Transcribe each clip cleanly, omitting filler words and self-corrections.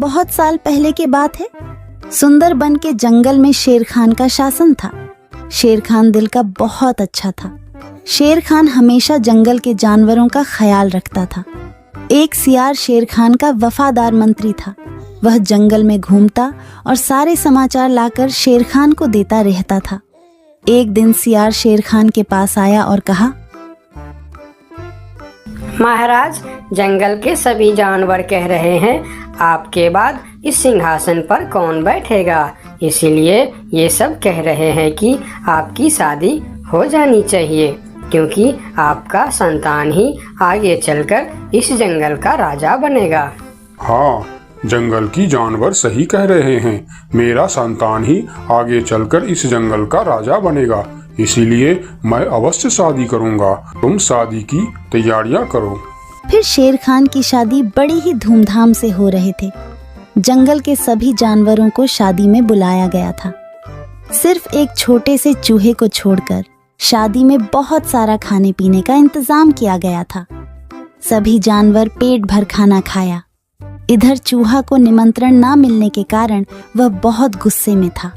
बहुत साल पहले की बात है। सुंदरबन के जंगल में शेर खान का शासन था। शेर खान दिल का बहुत अच्छा था। शेर खान हमेशा जंगल के जानवरों का ख्याल रखता था। एक सियार शेर खान का वफादार मंत्री था। वह जंगल में घूमता और सारे समाचार लाकर शेर खान को देता रहता था। एक दिन सियार शेर खान के पास आया और कहा, महाराज, जंगल के सभी जानवर कह रहे हैं आपके बाद इस सिंहासन पर कौन बैठेगा। इसीलिए ये सब कह रहे हैं कि आपकी शादी हो जानी चाहिए, क्योंकि आपका संतान ही आगे चलकर इस जंगल का राजा बनेगा। हाँ, जंगल की जानवर सही कह रहे हैं। मेरा संतान ही आगे चलकर इस जंगल का राजा बनेगा। इसीलिए मैं अवश्य शादी करूंगा। तुम शादी की तैयारियां करो। फिर शेर खान की शादी बड़ी ही धूमधाम से हो रहे थे। जंगल के सभी जानवरों को शादी में बुलाया गया था। सिर्फ एक छोटे से चूहे को छोड़कर शादी में बहुत सारा खाने पीने का इंतजाम किया गया था। सभी जानवर पेट भर खाना खाया। इधर चूहा को निमंत्रण ना मिलने के कारण वह बहुत गुस्से में था।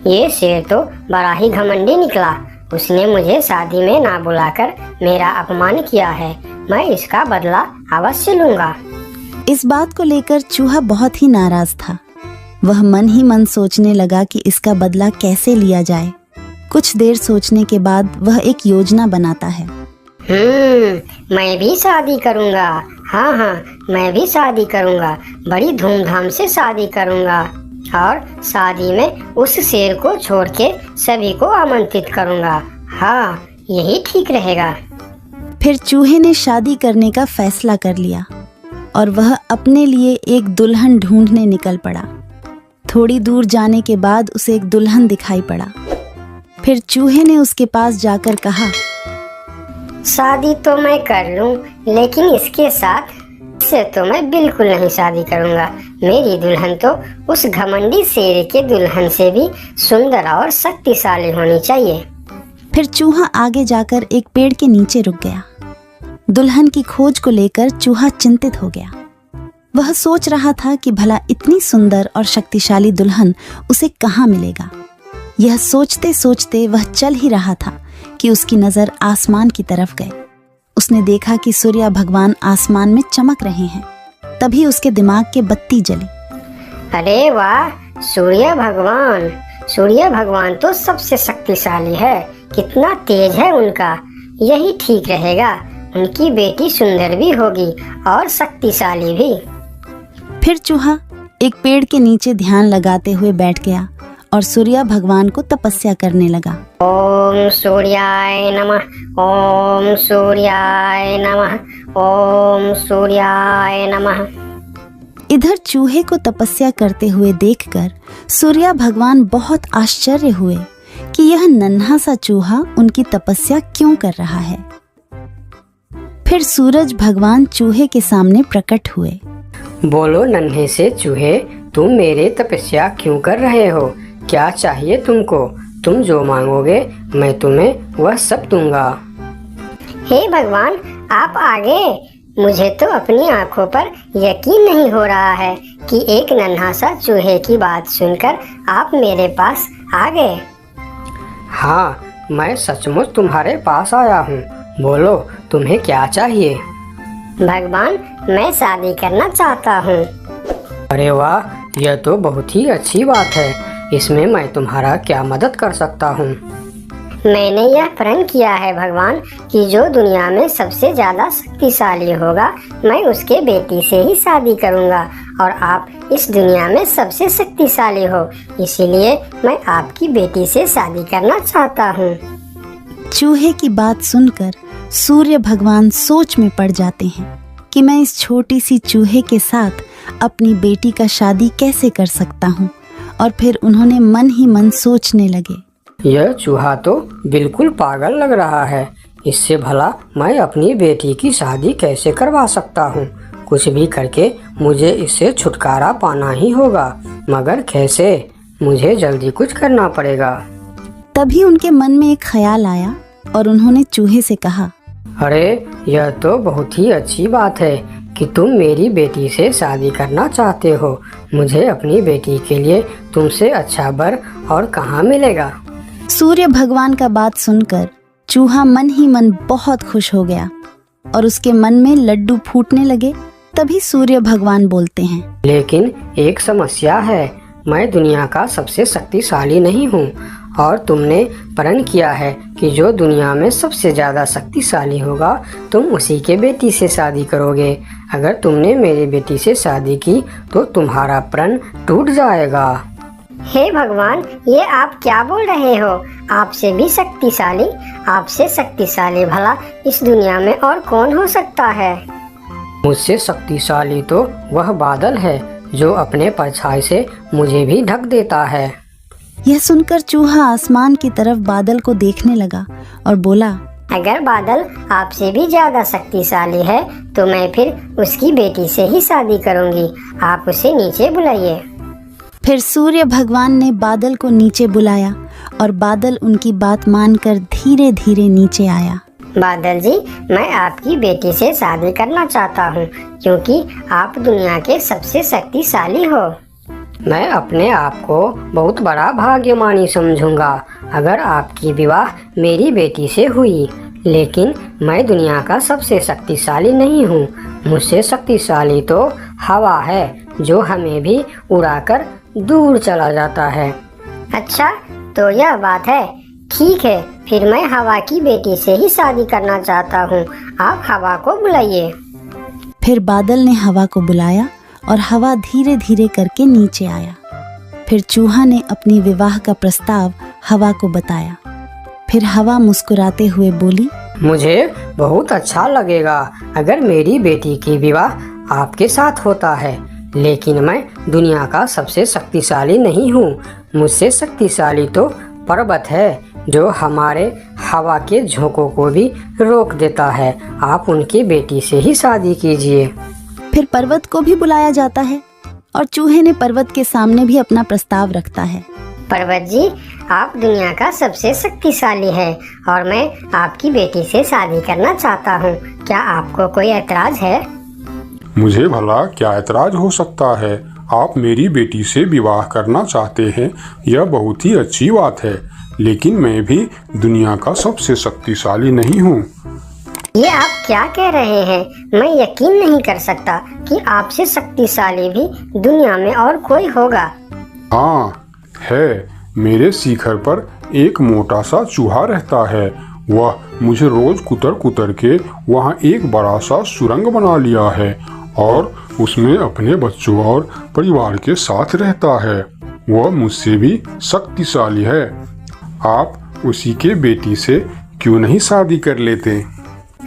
ये शेर तो बड़ा ही घमंडी निकला। उसने मुझे शादी में ना बुलाकर मेरा अपमान किया है। मैं इसका बदला अवश्य लूंगा। इस बात को लेकर चूहा बहुत ही नाराज था। वह मन ही मन सोचने लगा कि इसका बदला कैसे लिया जाए। कुछ देर सोचने के बाद वह एक योजना बनाता है। मैं भी शादी करूंगा। हाँ, मैं भी शादी करूंगा। बड़ी धूमधाम से शादी करूंगा और शादी में उस शेर को छोड़ के सभी को आमंत्रित करूंगा। हाँ, यही ठीक रहेगा। फिर चूहे ने शादी करने का फैसला कर लिया और वह अपने लिए एक दुल्हन ढूंढने निकल पड़ा। थोड़ी दूर जाने के बाद उसे एक दुल्हन दिखाई पड़ा। फिर चूहे ने उसके पास जाकर कहा, शादी तो मैं कर लूं, लेकिन इसके साथ से तो मैं बिल्कुल नहीं शादी करूंगा। मेरी दुल्हन तो उस घमंडी शेर के दुल्हन से भी सुंदर और शक्तिशाली होनी चाहिए। फिर चूहा आगे जाकर एक पेड़ के नीचे रुक गया। दुल्हन की खोज को लेकर चूहा चिंतित हो गया। वह सोच रहा था कि भला इतनी सुंदर और शक्तिशाली दुल्हन उसे कहाँ मिलेगा। यह सोचते सोचते वह चल ही रहा था कि उसकी नजर आसमान की तरफ गई। उसने देखा कि सूर्य भगवान आसमान में चमक रहे हैं। तभी उसके दिमाग के बत्ती जली। अरे वाह, सूर्य भगवान तो सबसे शक्तिशाली है। कितना तेज है उनका। यही ठीक रहेगा। उनकी बेटी सुंदर भी होगी और शक्तिशाली भी। फिर चूहा एक पेड़ के नीचे ध्यान लगाते हुए बैठ गया और सूर्य भगवान को तपस्या करने लगा। ओम सूर्याय नमः, ओम सूर्याय नमः, ओम सूर्याय नमः। इधर चूहे को तपस्या करते हुए देखकर सूर्य भगवान बहुत आश्चर्य हुए कि यह नन्हा सा चूहा उनकी तपस्या क्यों कर रहा है। फिर सूरज भगवान चूहे के सामने प्रकट हुए। बोलो नन्हे से चूहे, तुम मेरे तपस्या क्यों कर रहे हो? क्या चाहिए तुमको? तुम जो मांगोगे मैं तुम्हें वह सब दूंगा। हे भगवान, आप आगे। मुझे तो अपनी आंखों पर यकीन नहीं हो रहा है कि एक नन्हा सा चूहे की बात सुनकर आप मेरे पास आ गए। हाँ, मैं सचमुच तुम्हारे पास आया हूँ। बोलो तुम्हें क्या चाहिए? भगवान, मैं शादी करना चाहता हूँ। अरे वाह, यह तो बहुत ही अच्छी बात है। इसमें मैं तुम्हारा क्या मदद कर सकता हूँ? मैंने यह प्रण किया है भगवान कि जो दुनिया में सबसे ज्यादा शक्तिशाली होगा मैं उसके बेटी से ही शादी करूँगा और आप इस दुनिया में सबसे शक्तिशाली हो। इसीलिए मैं आपकी बेटी से शादी करना चाहता हूँ। चूहे की बात सुनकर सूर्य भगवान सोच में पड़ जाते हैं कि मैं इस छोटी सी चूहे के साथ अपनी बेटी का शादी कैसे कर सकता हूँ। और फिर उन्होंने मन ही मन सोचने लगे, यह चूहा तो बिल्कुल पागल लग रहा है। इससे भला मैं अपनी बेटी की शादी कैसे करवा सकता हूँ? कुछ भी करके मुझे इससे छुटकारा पाना ही होगा, मगर कैसे? मुझे जल्दी कुछ करना पड़ेगा। तभी उनके मन में एक ख्याल आया और उन्होंने चूहे से कहा, अरे यह तो बहुत ही अच्छी बात है। कि तुम मेरी बेटी से शादी करना चाहते हो। मुझे अपनी बेटी के लिए तुमसे अच्छा वर और कहाँ मिलेगा। सूर्य भगवान का बात सुनकर चूहा मन ही मन बहुत खुश हो गया और उसके मन में लड्डू फूटने लगे। तभी सूर्य भगवान बोलते हैं, लेकिन एक समस्या है, मैं दुनिया का सबसे शक्तिशाली नहीं हूँ और तुमने प्रण किया है कि जो दुनिया में सबसे ज़्यादा शक्तिशाली होगा तुम उसी के बेटी से शादी करोगे। अगर तुमने मेरी बेटी से शादी की तो तुम्हारा प्रण टूट जाएगा। हे भगवान, ये आप क्या बोल रहे हो? आपसे भी शक्तिशाली? आपसे शक्तिशाली भला इस दुनिया में और कौन हो सकता है? मुझसे शक्तिशाली तो वह बादल है जो अपने परछाई से मुझे भी ढक देता है। यह सुनकर चूहा आसमान की तरफ बादल को देखने लगा और बोला, अगर बादल आपसे भी ज्यादा शक्तिशाली है तो मैं फिर उसकी बेटी से ही शादी करूंगी। आप उसे नीचे बुलाइए। फिर सूर्य भगवान ने बादल को नीचे बुलाया और बादल उनकी बात मानकर धीरे धीरे नीचे आया। बादल जी, मैं आपकी बेटी से शादी करना चाहता हूँ क्योंकि आप दुनिया के सबसे शक्तिशाली हो। मैं अपने आप को बहुत बड़ा भाग्यमानी समझूंगा अगर आपकी विवाह मेरी बेटी से हुई, लेकिन मैं दुनिया का सबसे शक्तिशाली नहीं हूँ। मुझसे शक्तिशाली तो हवा है जो हमें भी उड़ाकर दूर चला जाता है। अच्छा, तो यह बात है। ठीक है, फिर मैं हवा की बेटी से ही शादी करना चाहता हूँ। आप हवा को बुलाइए। फिर बादल ने हवा को बुलाया और हवा धीरे धीरे करके नीचे आया। फिर चूहा ने अपनी विवाह का प्रस्ताव हवा को बताया। फिर हवा मुस्कुराते हुए बोली, मुझे बहुत अच्छा लगेगा अगर मेरी बेटी की विवाह आपके साथ होता है, लेकिन मैं दुनिया का सबसे शक्तिशाली नहीं हूँ। मुझसे शक्तिशाली तो पर्वत है जो हमारे हवा के झोंकों को भी रोक देता है। आप उनकी बेटी से ही शादी कीजिए। फिर पर्वत को भी बुलाया जाता है और चूहे ने पर्वत के सामने भी अपना प्रस्ताव रखता है। पर्वत जी, आप दुनिया का सबसे शक्तिशाली है और मैं आपकी बेटी से शादी करना चाहता हूँ। क्या आपको कोई ऐतराज है? मुझे भला क्या ऐतराज हो सकता है? आप मेरी बेटी से विवाह करना चाहते हैं, यह बहुत ही अच्छी बात है, लेकिन मैं भी दुनिया का सबसे शक्तिशाली नहीं हूँ। ये आप क्या कह रहे हैं? मैं यकीन नहीं कर सकता कि आपसे शक्तिशाली भी दुनिया में और कोई होगा। हाँ है, मेरे शिखर पर एक मोटा सा चूहा रहता है। वह मुझे रोज कुतर कुतर के वहाँ एक बड़ा सा सुरंग बना लिया है और उसमें अपने बच्चों और परिवार के साथ रहता है। वह मुझसे भी शक्तिशाली है। आप उसी के बेटी से क्यों नहीं शादी कर लेते?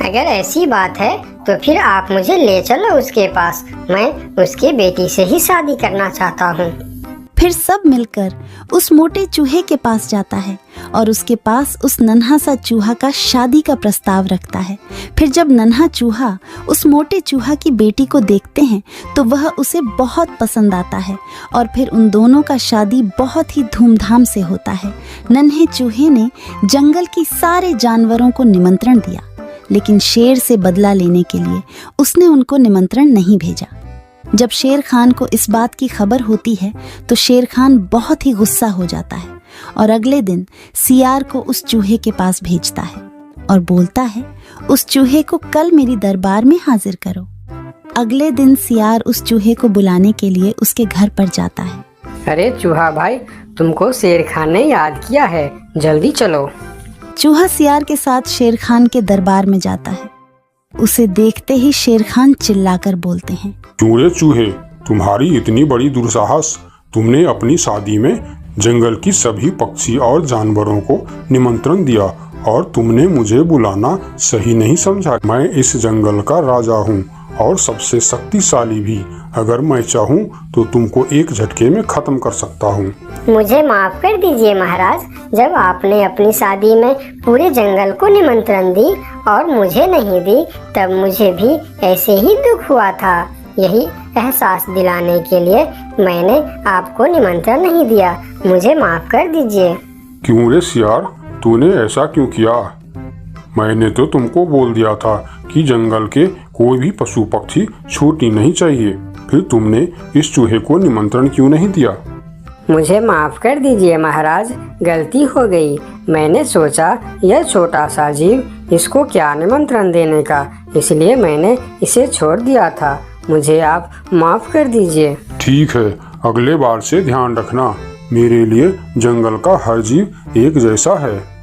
अगर ऐसी बात है तो फिर आप मुझे ले चलो उसके पास। मैं उसके बेटी से ही शादी करना चाहता हूँ। फिर सब मिलकर उस मोटे चूहे के पास जाता है और उसके पास उस नन्हा सा चूहा का शादी का प्रस्ताव रखता है। फिर जब नन्हा चूहा उस मोटे चूहा की बेटी को देखते हैं तो वह उसे बहुत पसंद आता है और फिर उन दोनों का शादी बहुत ही धूमधाम से होता है। नन्हे चूहे ने जंगल की सारे जानवरों को निमंत्रण दिया, लेकिन शेर से बदला लेने के लिए उसने उनको निमंत्रण नहीं भेजा। जब शेर खान को इस बात की खबर होती है तो शेर खान बहुत ही गुस्सा हो जाता है और अगले दिन सियार को उस चूहे के पास भेजता है और बोलता है, उस चूहे को कल मेरी दरबार में हाजिर करो। अगले दिन सियार उस चूहे को बुलाने के लिए उसके घर पर जाता है। अरे चूहा भाई, तुमको शेर खान ने याद किया है, जल्दी चलो। चूहा सियार के साथ शेर खान के दरबार में जाता है। उसे देखते ही शेर खान चिल्लाकर बोलते हैं, क्यों रे चूहे, तुम्हारी इतनी बड़ी दुस्साहस? तुमने अपनी शादी में जंगल की सभी पक्षी और जानवरों को निमंत्रण दिया और तुमने मुझे बुलाना सही नहीं समझा। मैं इस जंगल का राजा हूँ और सबसे शक्तिशाली भी। अगर मैं चाहूँ तो तुमको एक झटके में खत्म कर सकता हूँ। मुझे माफ कर दीजिए महाराज, जब आपने अपनी शादी में पूरे जंगल को निमंत्रण दी और मुझे नहीं दी तब मुझे भी ऐसे ही दुख हुआ था। यही एहसास दिलाने के लिए मैंने आपको निमंत्रण नहीं दिया। मुझे माफ कर दीजिए। क्यों रे सियार, तूने ऐसा क्यों किया? मैंने तो तुमको बोल दिया था कि जंगल के कोई भी पशु पक्षी छूटनी नहीं चाहिए। फिर तुमने इस चूहे को निमंत्रण क्यों नहीं दिया? मुझे माफ कर दीजिए महाराज, गलती हो गई। मैंने सोचा यह छोटा सा जीव, इसको क्या निमंत्रण देने का, इसलिए मैंने इसे छोड़ दिया था। मुझे आप माफ कर दीजिए। ठीक है, अगले बार से ध्यान रखना। मेरे लिए जंगल का हर जीव एक जैसा है।